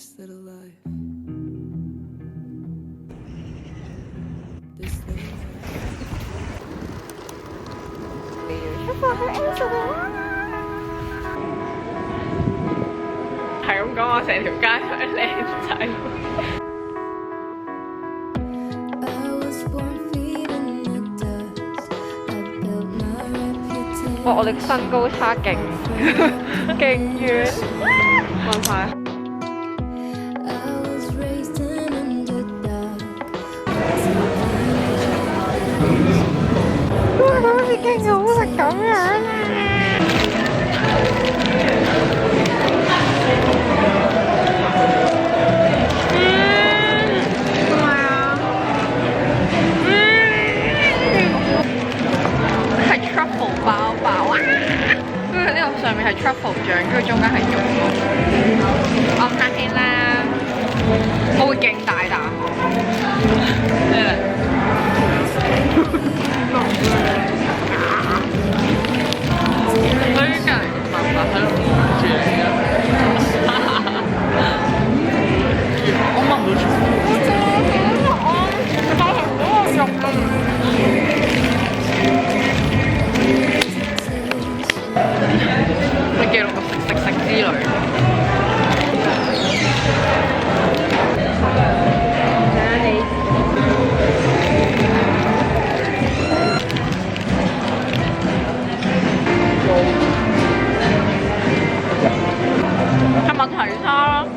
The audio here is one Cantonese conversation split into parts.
this little life. 係咁講，我成條街都係靚仔。哇！我哋身高差勁勁遠，揾快！哇！好似勁好食咁樣啊！Truffle 包包啊！跟住呢個上面係 truffle 醬，跟住中間係肉咯。我唔客氣啦，我會勁大啖。所以隔離個伯伯喺度望住你啊！我聞唔到出。我好好肉啊！你記錄個食之旅。係麥提沙咯，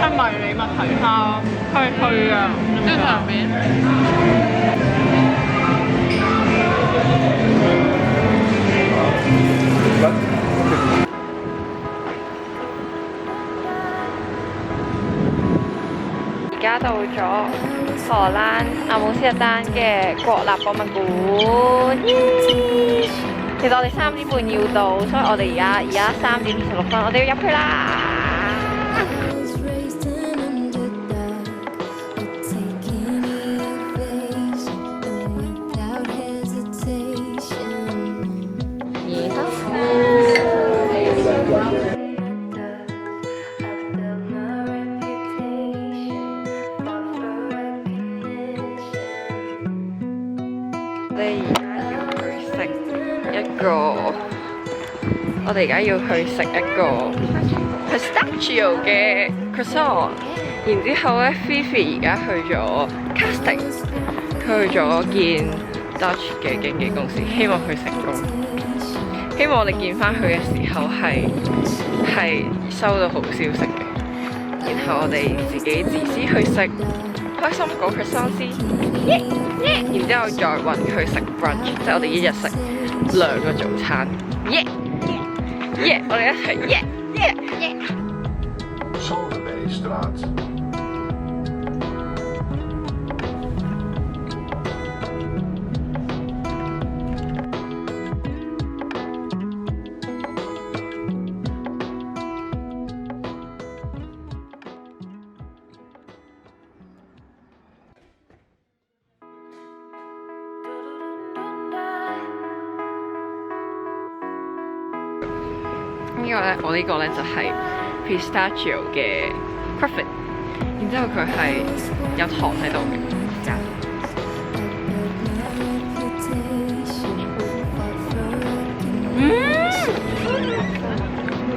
係迷你麥提沙，脆啊！呢個上面。而家到咗荷蘭阿姆斯特丹嘅國立博物館。其實我哋3點半要到，所以我哋而家3點26分，我哋要入去啦。我哋而家要去食一個 Pistoia 嘅 croissant， 然之後咧 Fifi 而家去咗 casting， 佢去咗見 Dutch 嘅經紀公司，希望佢成功。希望我哋見翻佢嘅時候係收到好消息嘅，然後我哋自己自私去食，開心個 croissant 先，然之後再揾佢食 brunch， 即係我哋一日食2個早餐。我哋一齊Soldebeestraat。我呢個咧就係 Pistoia 嘅 Truffle， 然之後佢係有糖喺度嘅，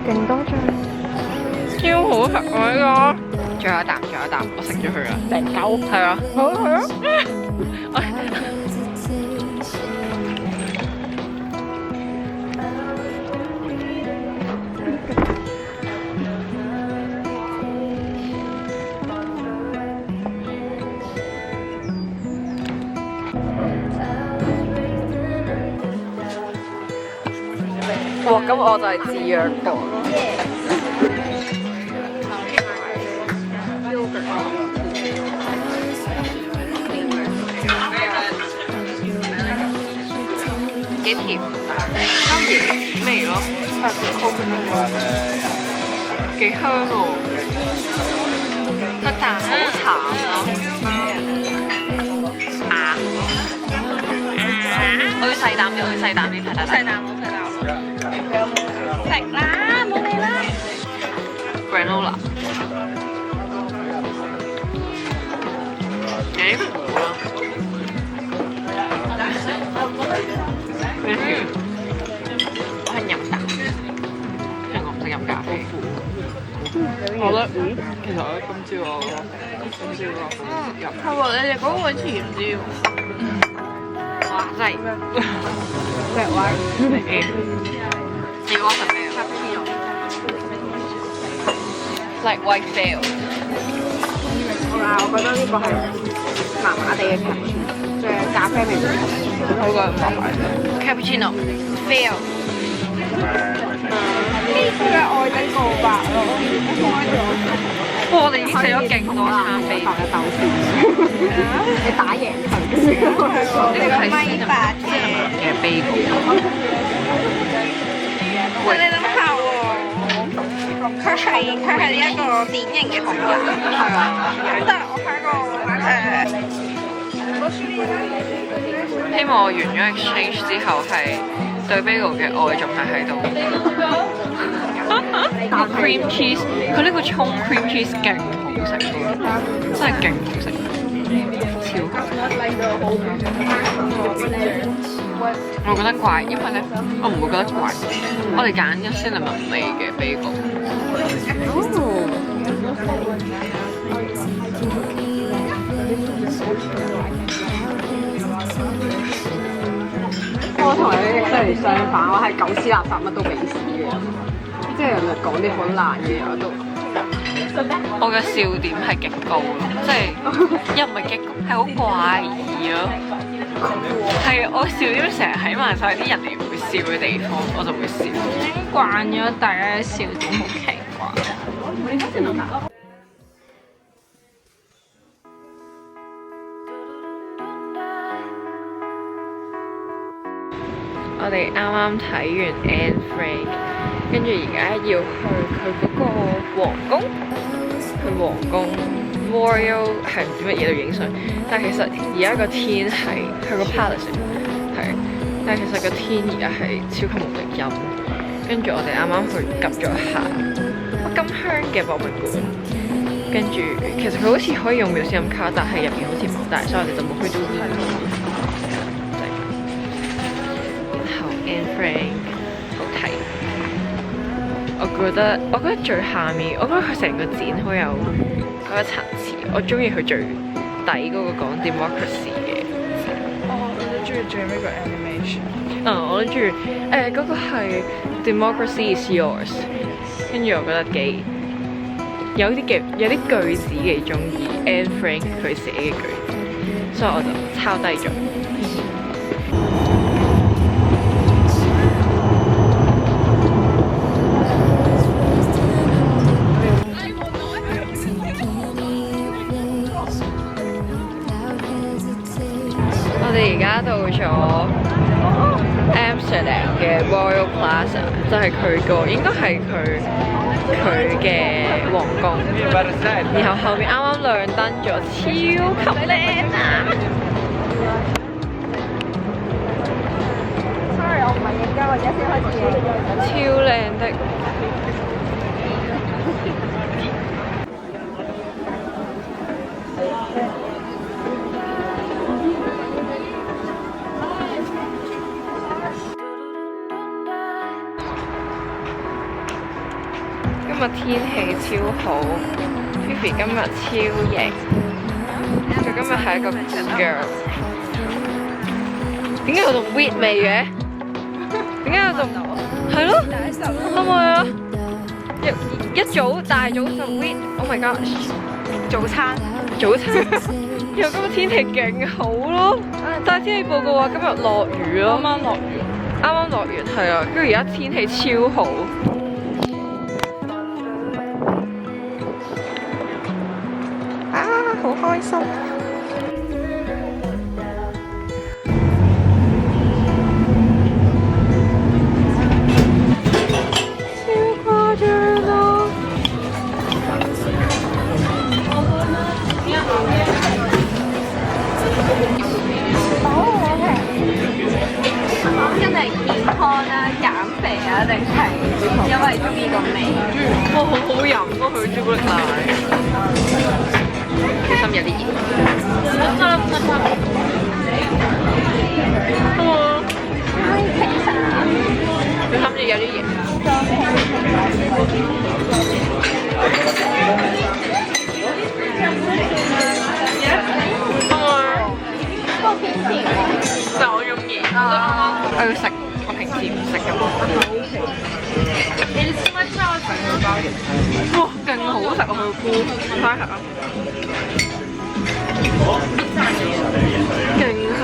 勁多醬，超好食啊！呢個，仲有一啖，我食咗佢啦，成嚿，係啊，好係啊！哇！咁我就係自約過咯。幾甜，加椰味咯，幾香喎，但係好淡咯。我要細啖啲，細啖啲，細啖。食啦，冇理啦。Granola。幾苦咯。我係飲啖，因為我唔識飲咖啡。我覺得其實我覺得今朝個飲係喎，你哋嗰個會甜啲喎。哇真係即係話你講係咩啊 ？Like white fail。我覺得呢個係麻麻地嘅 cappuccino，即係咖啡味。好過唔係 cappuccino fail。呢個嘅愛的告白咯，開咗。我哋已經食咗勁多餐飛嘅豆腐，你打贏佢。呢個係咪白嘅 bagel。喂，你諗下喎，佢係一個典型嘅紅人，係啊。咁但係我喺個希望我完咗 exchange 之後係對 bagel 嘅愛仲係喺度。cream cheese， 佢呢個葱 cream cheese 勁好食，真係勁好食，超好。我覺得怪，因為咧，我唔會覺得怪。我哋揀咗 cinnamon 味嘅 bagel。我同你真係相反，我係狗屎垃圾乜都俾屎嘅，即係人哋講啲好爛嘅嘢我都。我嘅笑點係極高咯，即係又唔係極高，係好怪異咯。係我笑點成日喺埋晒啲人哋唔會笑嘅地方，我就會笑。已經慣咗大家嘅笑點好奇怪。我哋啱啱睇完 Anne Frank， 跟住而家要去佢嗰個皇宮，去皇宮 Royal 係唔知乜嘢度影相，但係其實而家個天係去個 palace 係，但係其實個天而家係超級無敵陰，跟住我哋啱啱去 𥄫 咗一下金香嘅博物館，跟住其實佢好似可以用museum卡，但係入邊好似唔好大，所以我哋就冇去到呢度。Anne Frank 好睇，我覺得最下面，我覺得佢成個展好有嗰個層次，我中意佢最底嗰個講 democracy 嘅。哦，我都中意最尾個 animation。我都中意嗰個係 democracy is yours， 跟住我覺得有啲句子幾中意 Anne Frank 佢寫嘅句子，所以我就抄低咗。我哋而家到咗 Amsterdam 嘅 Royal Plaza， 就係佢個應該係佢嘅皇宮，然後後面啱啱亮燈咗，超級靚啊 ！Sorry， 我唔係影㗎，我而家先開始影。超靚的。今日天氣超好 ，Tiffy 今日超型，佢今日係一個 girl。點解有種 wheat 味嘅？點解有種係咯？係咪啊？一早大早就 wheat，Oh my god！ 早餐，然後今日天氣勁好咯，但係天氣報告話今日落雨咯，啱啱落完係啊，跟住而家天氣超好。好開心！超誇張啊！真係健康啦、減肥啊，定係因為中意個味？哇，好好飲啊！佢朱古力奶。小心有啲熱。小心住有啲熱。但我中意，我要食我平時唔食嘅蘑菇。哇，勁好食啊！佢個菇，翻下啊！勁香。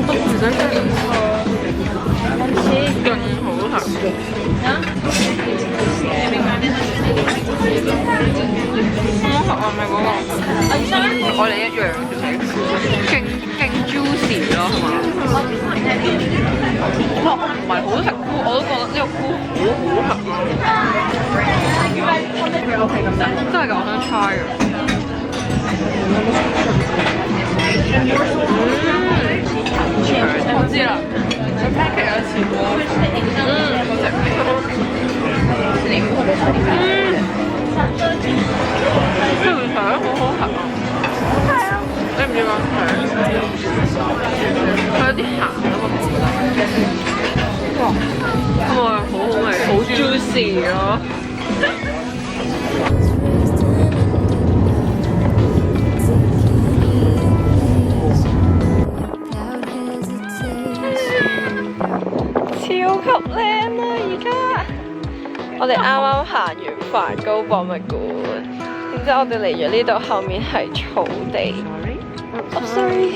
唔想食咁多。勁好食。我咪嗰個，我哋一樣勁 juicy 咯，係嘛？我唔係好食菇，我都覺得呢個菇好好食。真係㗎，我想 try 㗎。我知啦，個 pancake 有錢喎。香腸好好食啊！係啊，你唔知講腸？佢有啲鹹啊嘛，哇，好好味，好 juicy 咯。超級靚啊！而家我哋啱啱行完梵高博物館，然之後我哋嚟咗呢度，後面係草地。sorry，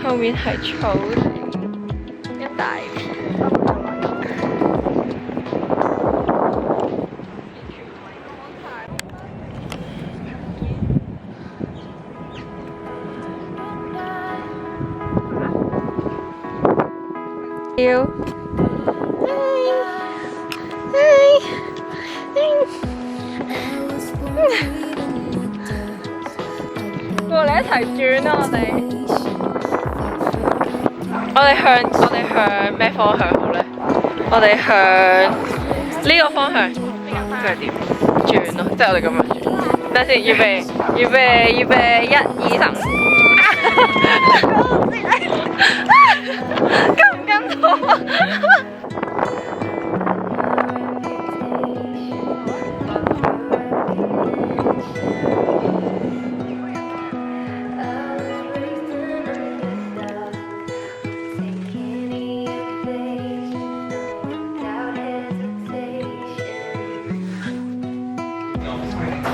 後面係草地，一大片。我哋一齊轉啦！我哋向咩方向好咧？我哋向呢個方向，即係點轉咯？即係我哋咁樣轉。等先，預備，1、2、3。跟唔跟到啊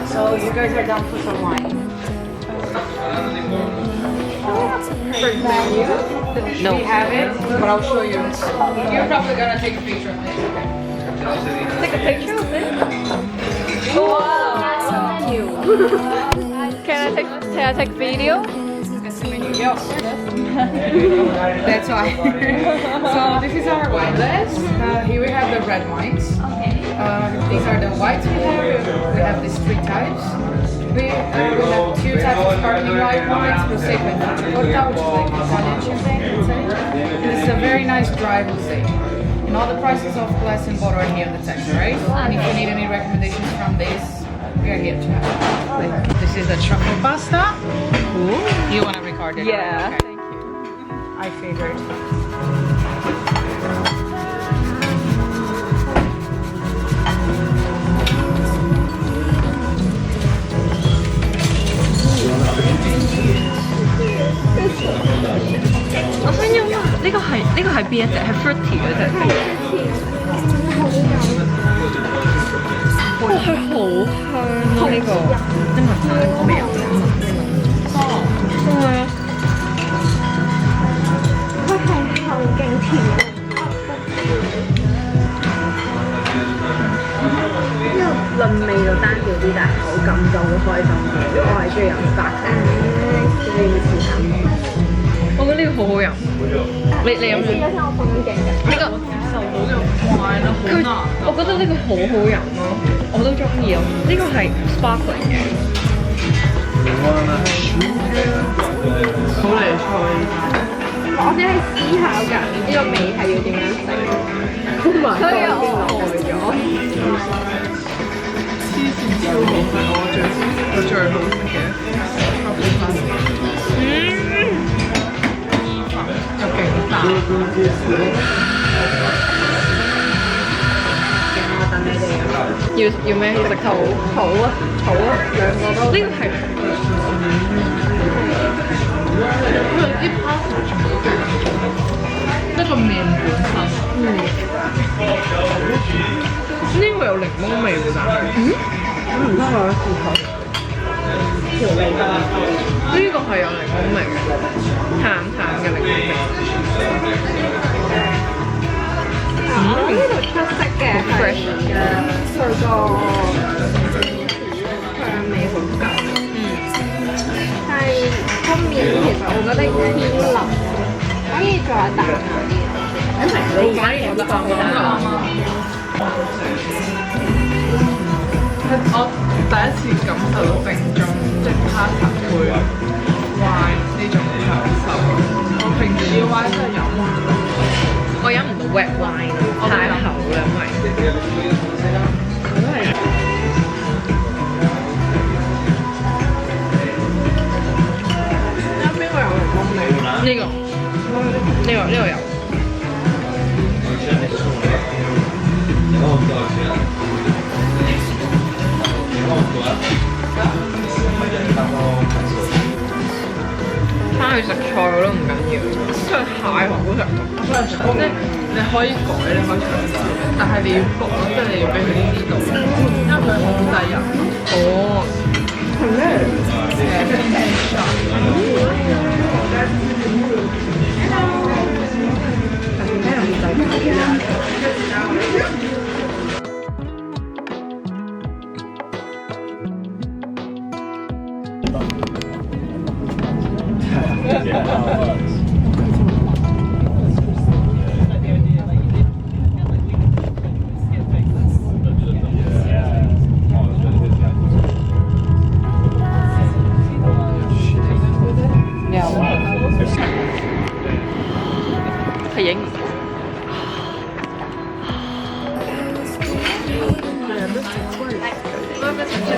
？So you guys are down for some wine? Menu? No. We have it, but I'll show you. You're probably gonna take a picture of it. Take a picture of it. Wow. Can I take video? That's the menu. Yeah, that's why. So this is our wine list. Here we have the red wines. These are the whites we have. We have these 3 types. We have 2 types of sparkling white wines, rosé with vodka, which is like Italian champagne, I would say. This is a very nice dry rosé. And all the prices of glass and bottle are here on the text, right? And if you need any recommendations from this, we are here to help. This is the truffle pasta. Ooh. You want to record it? Yeah. Okay. Thank you. I favored. I 呢個係邊一隻？係 fruity 嗰隻。哇，佢好香啊！呢個，你聞下呢個味啊？係啊。佢係後勁甜嘅。因為論味就單調啲，但係口感就好開心。因為我係中意飲白嘅，你要試下。我覺得呢個好好飲。你飲咗？有聽我放緊鏡嘅。呢個佢，我覺得呢個好好飲咯，我都中意咯。呢個係 sparkling 嘅。好嚟。考緊呢個味係要點樣食，所以我呆咗。黐線超好食，我最好食嘅 Truffle pasta。又勁大。要咩？要食草啊！兩個都。呢個係啲 pasta 全部都勁一個麵本身。呢個有檸檬味㗎，但係唔得我試下調味㗎。呢個係有檸檬味嘅，淡嘅檸檬味。呢度出色嘅係佢個香味好夠，但係個麵其實我覺得偏腍，可以再淡啲。你反而覺得啱啱。我第一次感受到正宗即係 pasta 配 wine 呢種享受。我平時啲 wine 真係飲唔到，我飲唔到 wet wine， 太厚啦，因為。邊個有檸檬味？呢個有。翻去食菜我都唔緊要，真係太好食。即係你可以改，你可以嘗試，但係你要焗咯，即係你要俾佢知道，因為佢控制人。哦，係咩？係影唔到。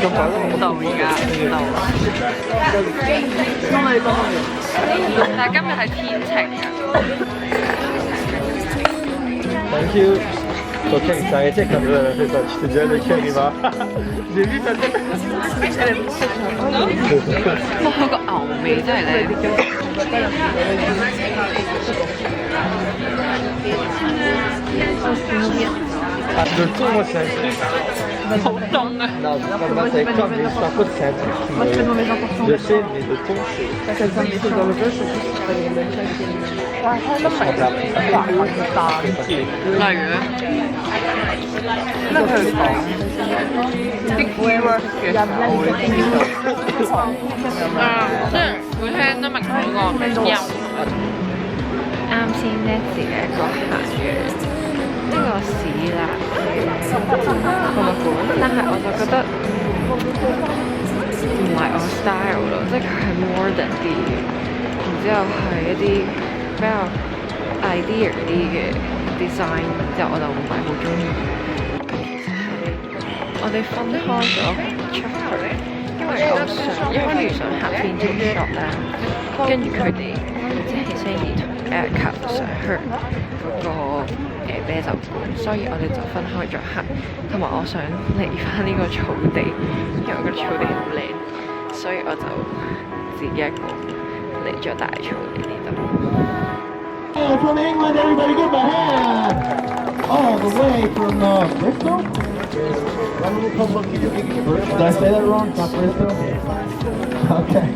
仲講得唔到而家，唔到。但係今日係天晴啊！Thank you. Ok, ça a été comme je fais ça. Tu t'es déjà le cœur, il va. J'ai vu ta tête. 哇，佢個牛味真係靚。Ah, le thon, moi, c'est un truc. 好凍啊！ Non, moi, c'est avec toi, mais par contre, c'est un truc qui me... Je sais, mais le thon, c'est...例如咧，咩佢講啲 keyword 嘅時候會知道啊，即係會聽得明嗰個音。啱先呢自己一個行嘅呢個市啦嘅博物館，但係我就覺得唔係我 style 咯，即係佢係 modern 啲嘅，然之後係一啲比較 idea 啲嘅 design， 之後我就唔係好中意。我哋分開咗出去，因為我想下邊啲 shop 啦，跟住佢哋即係星兒同 Erica 上去嗰個啤酒館，所以我哋就分開咗行。同埋我想嚟翻呢個草地，因為我覺得草地好靚，所以我就自己一個嚟咗大草地呢度。From England, everybody give a hand! All the way from Bristol? Did I say that wrong? Not Bristol? Okay.